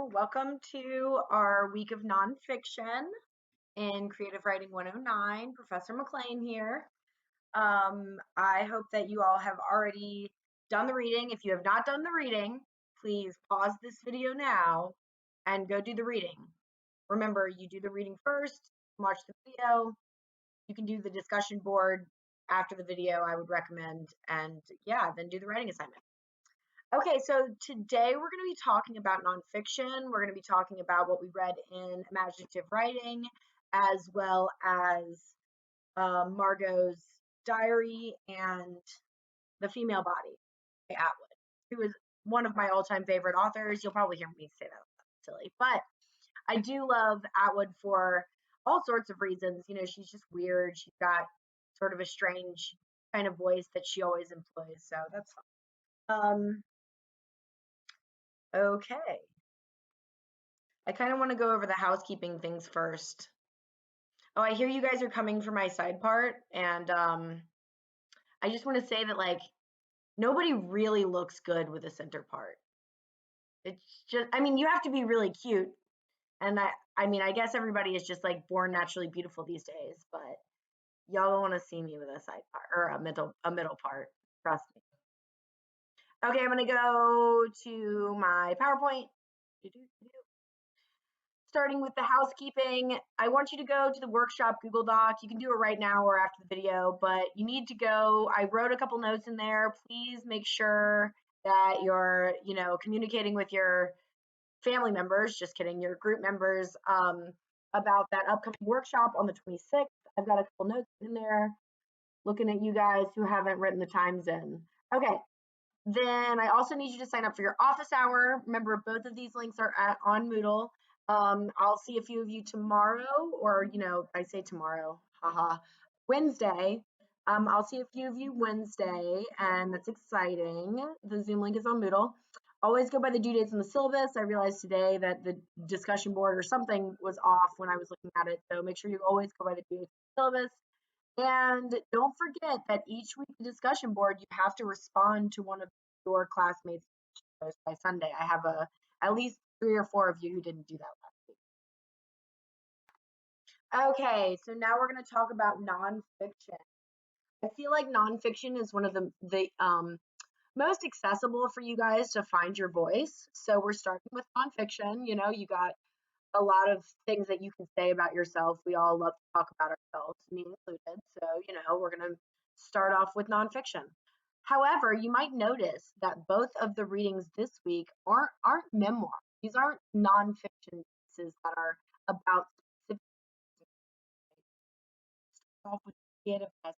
Hello, welcome to our week of nonfiction in Creative Writing 109. Professor McLean here. I hope that you all have already done the reading. If you have not done the reading, please pause this video now and go do the reading. Remember, you do the reading first, watch the video. You can do the discussion board after the video, I would recommend. And yeah, then do the writing assignment. Okay, so today we're going to be talking about nonfiction. We're going to be talking about what we read in imaginative writing, as well as Margot's diary and The Female Body by Atwood, who is one of my all-time favorite authors. You'll probably hear me say that silly, but I do love Atwood for all sorts of reasons. You know, she's just weird. She's got sort of a strange kind of voice that she always employs, so that's fun. Okay. I kind of want to go over the housekeeping things first. Oh, I hear you guys are coming for my side part, and I just want to say that like nobody really looks good with a center part. It's just, I mean, you have to be really cute, and I mean, I guess everybody is just like born naturally beautiful these days, but y'all don't want to see me with a side part or a middle part. Trust me. Okay, I'm gonna go to my PowerPoint. Starting with the housekeeping, I want you to go to the workshop Google Doc. You can do it right now or after the video, but you need to go. I wrote a couple notes in there. Please make sure that you're, communicating with your family members, just kidding, your group members, about that upcoming workshop on the 26th. I've got a couple notes in there looking at you guys who haven't written the times in. Okay, then I also need you to sign up for your office hour. Remember, both of these links are on Moodle. I'll see a few of you tomorrow, or, I say tomorrow, haha, Wednesday. I'll see a few of you Wednesday, and that's exciting. The Zoom link is on Moodle. Always go by the due dates in the syllabus. I realized today that the discussion board or something was off when I was looking at it, so make sure you always go by the due dates in the syllabus. And don't forget that each week discussion board, you have to respond to one of your classmates by Sunday. I have at least 3 or 4 of you who didn't do that last week. Okay, so now we're going to talk about nonfiction. I feel like nonfiction is one of the most accessible for you guys to find your voice. So we're starting with nonfiction. You got a lot of things that you can say about yourself. We all love to talk about ourselves, me included. So, we're going to start off with nonfiction. However, you might notice that both of the readings this week aren't memoirs. These aren't nonfiction pieces that are about specific. Start off with creative essay.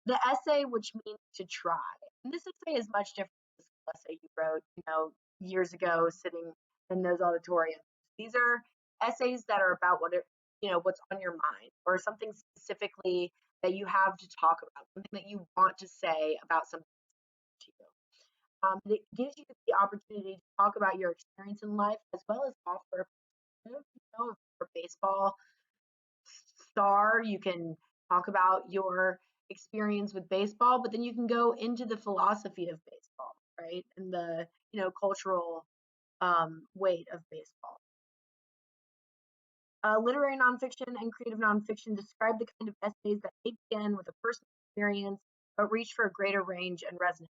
The essay, which means to try. And this essay is much different from the essay you wrote, years ago sitting in those auditoriums. These are essays that are about what's on your mind, or something specifically that you have to talk about, something that you want to say about something to you. It gives you the opportunity to talk about your experience in life, as well as offer a perspective. If you're a baseball star, you can talk about your experience with baseball, but then you can go into the philosophy of baseball, right? And the, cultural weight of baseball. Literary nonfiction and creative nonfiction describe the kind of essays that may begin with a personal experience, but reach for a greater range and resonance.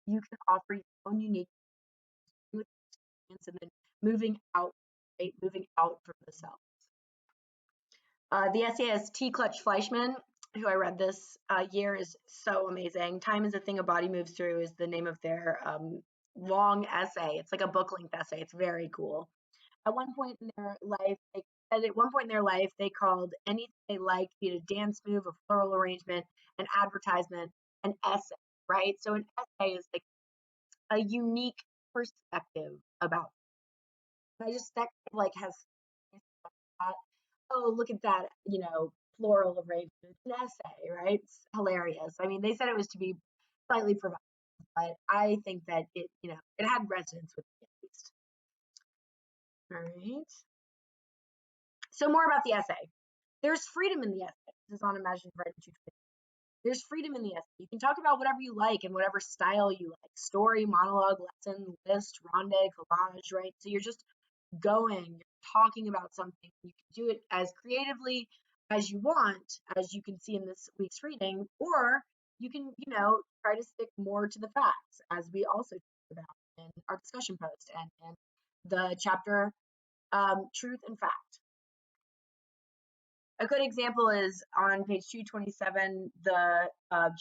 You can offer your own unique experience and then moving out, right? Moving out from the self. The essayist T. Clutch Fleischman, who I read this year, is so amazing. Time is a Thing a Body Moves Through is the name of their long essay. It's like a book-length essay. It's very cool. At one point in their life, they called anything they liked, be it a dance move, a floral arrangement, an advertisement, an essay, right? So an essay is like a unique perspective about. I just that like has oh, look at that, floral arrangement, an essay, right? It's hilarious. I mean, they said it was to be slightly provocative, but I think that it had resonance with me at least. All right. So more about the essay. There's freedom in the essay. This is on Imaginative Writing 220. There's freedom in the essay. You can talk about whatever you like and whatever style you like. Story, monologue, lesson, list, ronde, collage, right? So you're just going, talking about something. You can do it as creatively as you want, as you can see in this week's reading, or you can, try to stick more to the facts, as we also talked about in our discussion post and in the chapter Truth and Fact. A good example is on page 227, the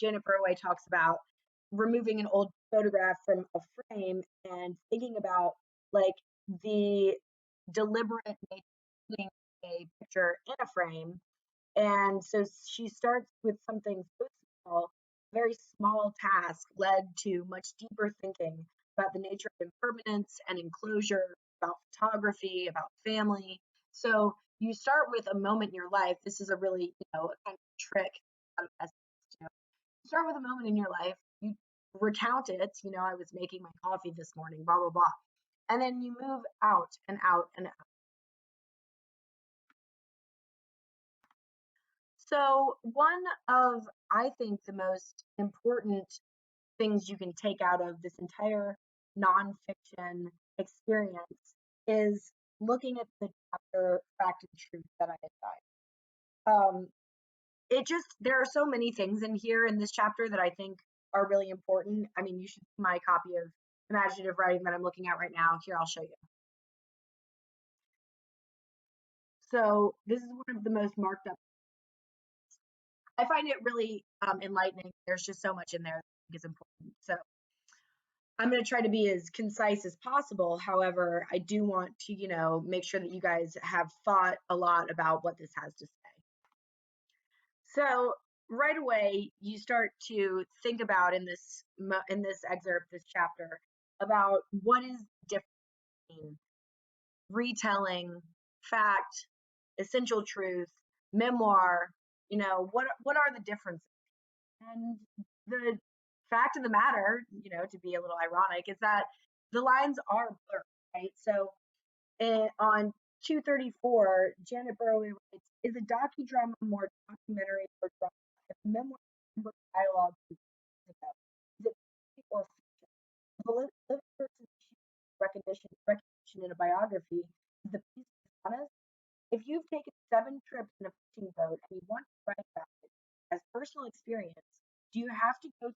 Janet Burway talks about removing an old photograph from a frame and thinking about like the deliberate nature of putting a picture in a frame. And so she starts with something so small, very small task led to much deeper thinking about the nature of impermanence and enclosure, about photography, about family. So you start with a moment in your life. This is a really, a kind of trick out of essays, start with a moment in your life. You recount it. I was making my coffee this morning, blah, blah, blah. And then you move out and out and out. So one of, I think, the most important things you can take out of this entire nonfiction experience is looking at the chapter Fact and Truth that I assigned. There are so many things in here in this chapter that I think are really important. I mean, you should see my copy of imaginative writing that I'm looking at right now. Here, I'll show you. So this is one of the most marked up. I find it really enlightening. There's just so much in there that I think is important. So I'm going to try to be as concise as possible. However, I do want to, make sure that you guys have thought a lot about what this has to say. So right away, you start to think about in this excerpt, this chapter, about what is different between retelling, fact, essential truth, memoir. What are the differences? And the fact of the matter, to be a little ironic, is that the lines are blurred, right? So on 234, Janet Burrow writes, is a docudrama more documentary or drama? If a memoir or dialogue is it fiction or fiction? The living person's recognition in a biography is the piece honest. If you've taken 7 trips in a fishing boat and you want to write about it as personal experience, do you have to go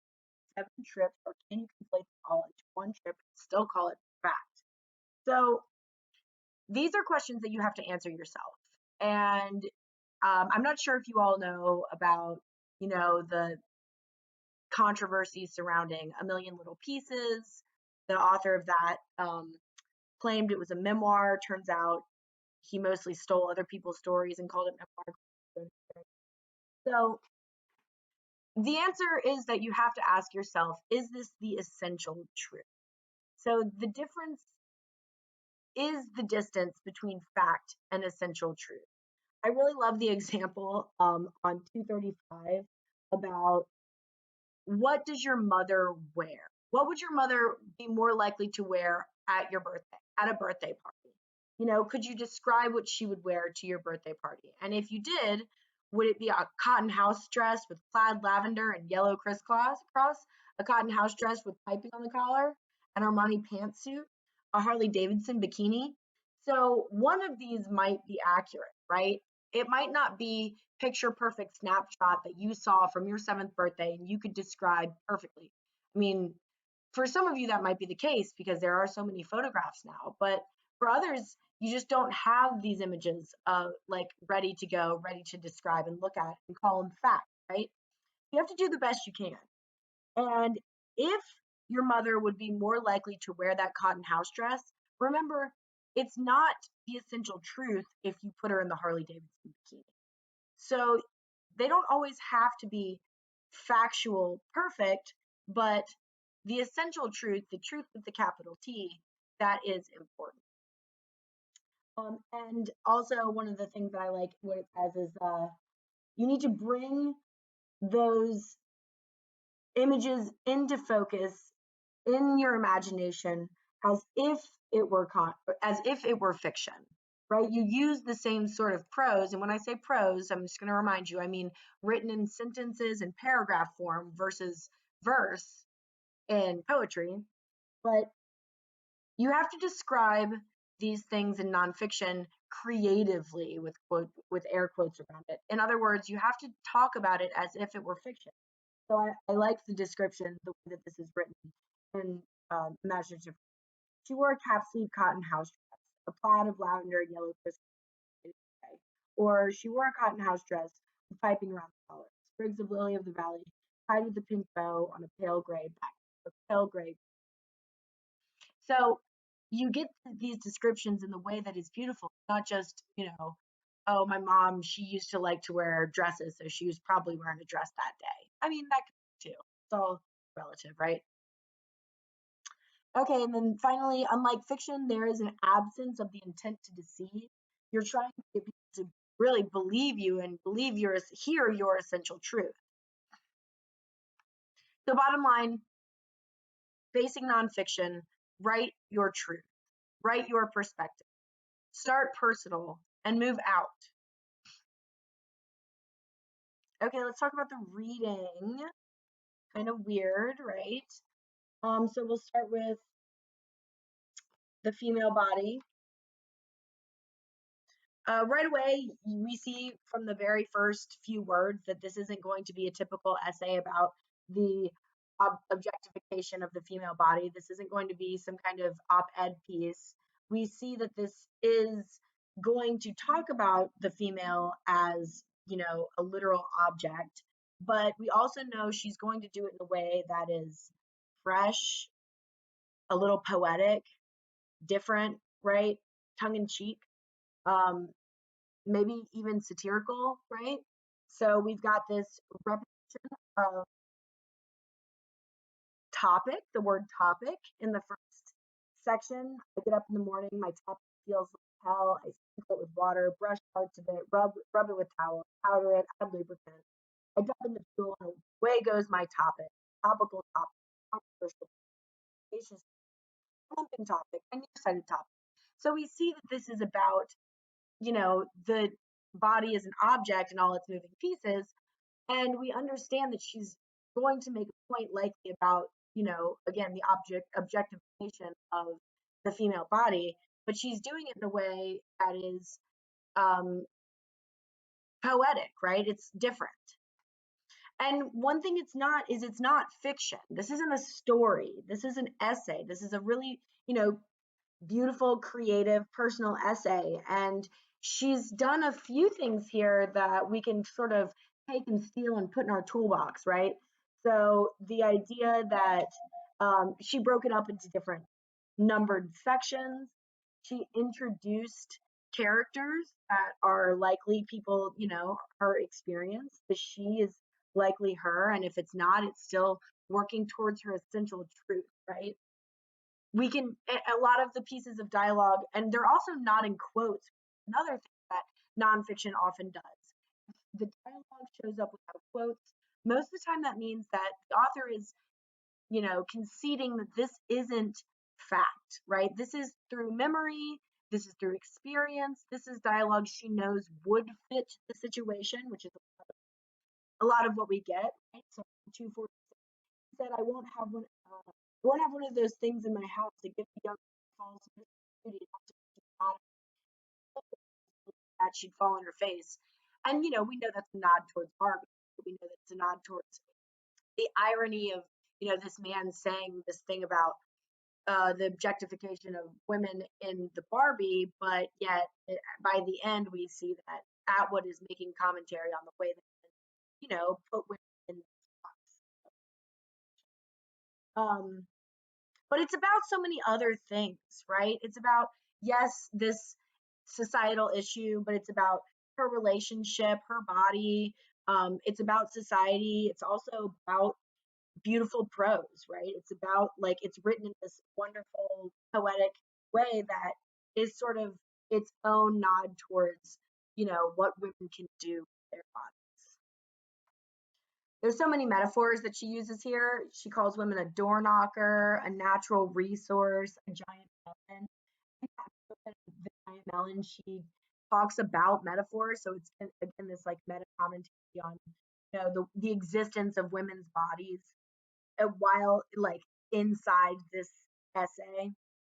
7 trips, or can you conflate them all into one trip and still call it fact? So these are questions that you have to answer yourself. And I'm not sure if you all know about, the controversy surrounding A Million Little Pieces. The author of that claimed it was a memoir. Turns out he mostly stole other people's stories and called it memoir. So the answer is that you have to ask yourself, is this the essential truth? So the difference is the distance between fact and essential truth. I really love the example on 235 about what does your mother wear? What would your mother be more likely to wear at a birthday party? Could you describe what she would wear to your birthday party? And if you did, would it be a cotton house dress with plaid lavender and yellow crisscross, a cotton house dress with piping on the collar, an Armani pantsuit, a Harley Davidson bikini? So one of these might be accurate, right? It might not be picture perfect snapshot that you saw from your 7th birthday and you could describe perfectly. I mean, for some of you that might be the case because there are so many photographs now, but for others, you just don't have these images like ready to go, ready to describe and look at and call them fact, right? You have to do the best you can. And if your mother would be more likely to wear that cotton house dress, remember, it's not the essential truth if you put her in the Harley Davidson bikini. So they don't always have to be factual perfect, but the essential truth, the truth with the capital T, that is important. And also one of the things that I like what it says is you need to bring those images into focus in your imagination as if it were fiction. right? You use the same sort of prose. And when I say prose, I'm just going to remind you, I mean written in sentences and paragraph form versus verse in poetry. But you have to describe these things in nonfiction creatively with air quotes around it. In other words, you have to talk about it as if it were fiction. So I like the description, the way that this is written in imaginative. She wore a cap sleeve cotton house dress, a plaid of lavender and yellow crystal. Or she wore a cotton house dress with piping around the collar, sprigs of lily of the valley tied with a pink bow on a pale gray back, a pale gray. So you get these descriptions in the way that is beautiful, not just, oh, my mom, she used to like to wear dresses, so she was probably wearing a dress that day. I mean, that could be too. It's all relative, right? Okay, and then finally, unlike fiction, there is an absence of the intent to deceive. You're trying to get people to really believe you and hear your essential truth. So bottom line, basic nonfiction, write your truth, write your perspective, start personal, and move out. Okay, let's talk about the reading. Kind of weird, right? So we'll start with the female body. Right away, we see from the very first few words that this isn't going to be a typical essay about the objectification of the female body. This isn't going to be some kind of op-ed piece. We see that this is going to talk about the female as, a literal object, but we also know she's going to do it in a way that is fresh, a little poetic, different, right? Tongue in cheek. Um, Maybe even satirical, right? So we've got this repetition of topic, the word topic in the first section. I get up in the morning, my topic feels like hell. I sprinkle it with water, brush parts of it, rub it with towel, powder it, add lubricant. I dump in the fuel, and away goes my topic. Topical topic, controversial, spacious, pumping topic, and nearsighted topic. So we see that this is about, the body is an object and all its moving pieces, and we understand that she's going to make a point likely about, again, the objectification of the female body, but she's doing it in a way that is um, poetic, right? It's different. And one thing it's not fiction. This isn't a story. This is an essay. This is a really, beautiful, creative, personal essay. And she's done a few things here that we can sort of take and steal and put in our toolbox, right? So the idea that she broke it up into different numbered sections. She introduced characters that are likely people, her experience. The she is likely her. And if it's not, it's still working towards her essential truth, right? We can a lot of the pieces of dialogue, and they're also not in quotes. Another thing that nonfiction often does, the dialogue shows up without quotes. Most of the time that means that the author is, conceding that this isn't fact, right? This is through memory, this is through experience, this is dialogue she knows would fit the situation, which is a lot of what we get, right? So 246 said, I won't have one of those things in my house that give the young false beauty that she'd fall on her face. And we know that's a nod towards Barbie. We know that it's a nod towards the irony of, this man saying this thing about the objectification of women in the Barbie, but yet by the end we see that Atwood is making commentary on the way that put women in this box. But it's about so many other things, right? It's about, yes, this societal issue, but it's about her relationship, her body. It's about society. It's also about beautiful prose, right? It's about, like, it's written in this wonderful poetic way that is sort of its own nod towards, what women can do with their bodies. There's so many metaphors that she uses here. She calls women a door knocker, a natural resource, a giant weapon, Mellon, she talks about metaphors. So it's again this like meta commentary on the existence of women's bodies while like inside this essay.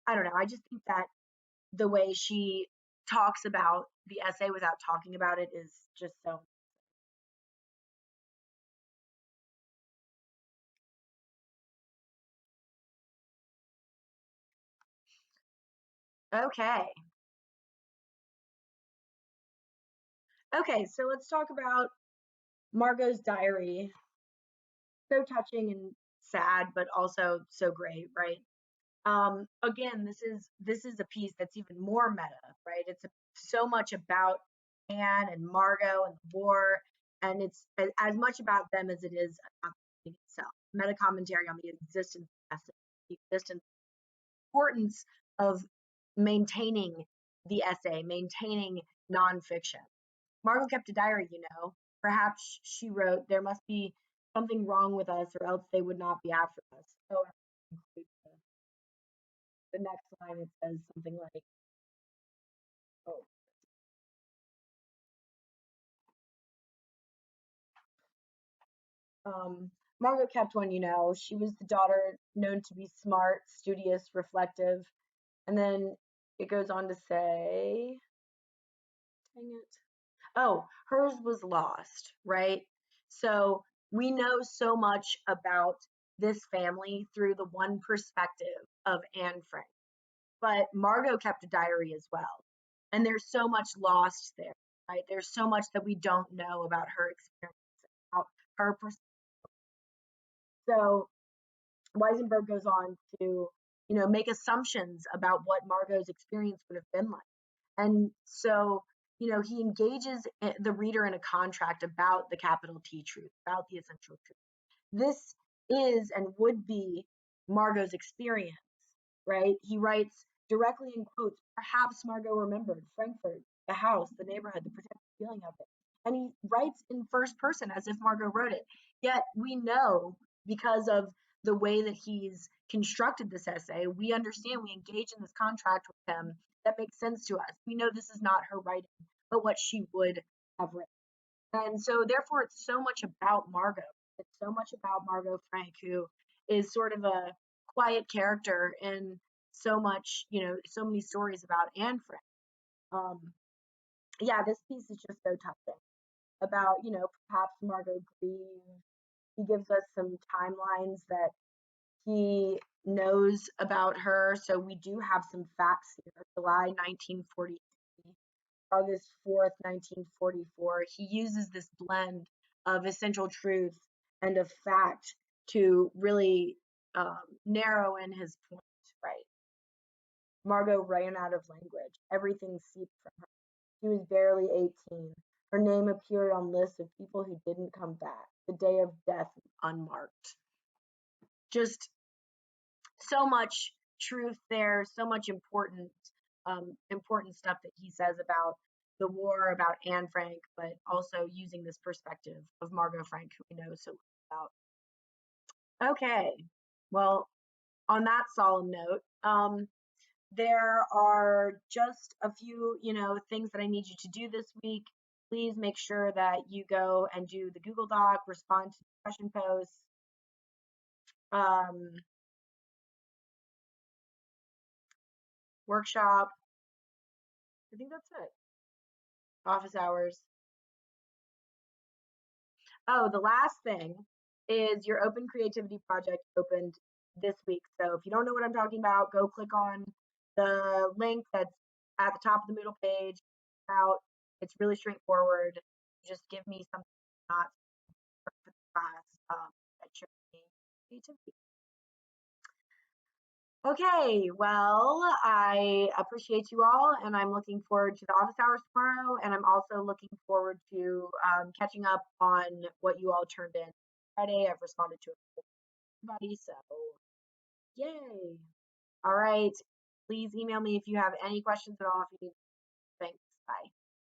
I don't know. I just think that the way she talks about the essay without talking about it is just so. Okay. Okay, so let's talk about Margot's diary. So touching and sad, but also so great, right? Again, this is a piece that's even more meta, right? It's so much about Anne and Margot and the war, and it's as much about them as it is about the thing itself. Meta commentary on the existence, the existence, importance of maintaining the essay, maintaining nonfiction. Margot kept a diary, Perhaps she wrote, "There must be something wrong with us, or else they would not be after us." Oh, the next line it says something like, "Oh, Margot kept one, She was the daughter known to be smart, studious, reflective." And then it goes on to say, dang it. Oh, hers was lost, right? So we know so much about this family through the one perspective of Anne Frank. But Margot kept a diary as well. And there's so much lost there, right? There's so much that we don't know about her experience, about her perspective. So Weisenberg goes on to, make assumptions about what Margot's experience would have been like. And so, he engages the reader in a contract about the capital T truth, about the essential truth. This is and would be Margot's experience, right? He writes directly in quotes, "Perhaps Margot remembered Frankfurt, the house, the neighborhood, the protective feeling of it." And he writes in first person as if Margot wrote it. Yet we know, because of the way that he's constructed this essay, we understand, we engage in this contract with him that makes sense to us. We know this is not her writing, but what she would have written. And so therefore it's so much about Margot. It's so much about Margot Frank, who is sort of a quiet character in so much, so many stories about Anne Frank. Yeah, this piece is just so touching about, perhaps Margot grieved. He gives us some timelines that he knows about her. So we do have some facts here. July 1943, August 4th, 1944. He uses this blend of essential truth and of fact to really narrow in his point, right? Margot ran out of language. Everything seeped from her. She was barely 18. Her name appeared on lists of people who didn't come back. The day of death unmarked. Just so much truth there, so much important stuff that he says about the war, about Anne Frank, but also using this perspective of Margot Frank, who we know so little about. Okay, well, on that solemn note, there are just a few, things that I need you to do this week. Please make sure that you go and do the Google Doc, respond to discussion posts. Workshop. I think that's it. Office hours. Oh, the last thing is your Open Creativity Project opened this week. So if you don't know what I'm talking about, go click on the link that's at the top of the Moodle page. Out. It's really straightforward. Just give me something not for the class that you're creativity. Okay, well, I appreciate you all, and I'm looking forward to the office hours tomorrow, and I'm also looking forward to catching up on what you all turned in Friday. I've responded to everybody, so yay. All right, please email me if you have any questions at all. If you need, thanks, bye.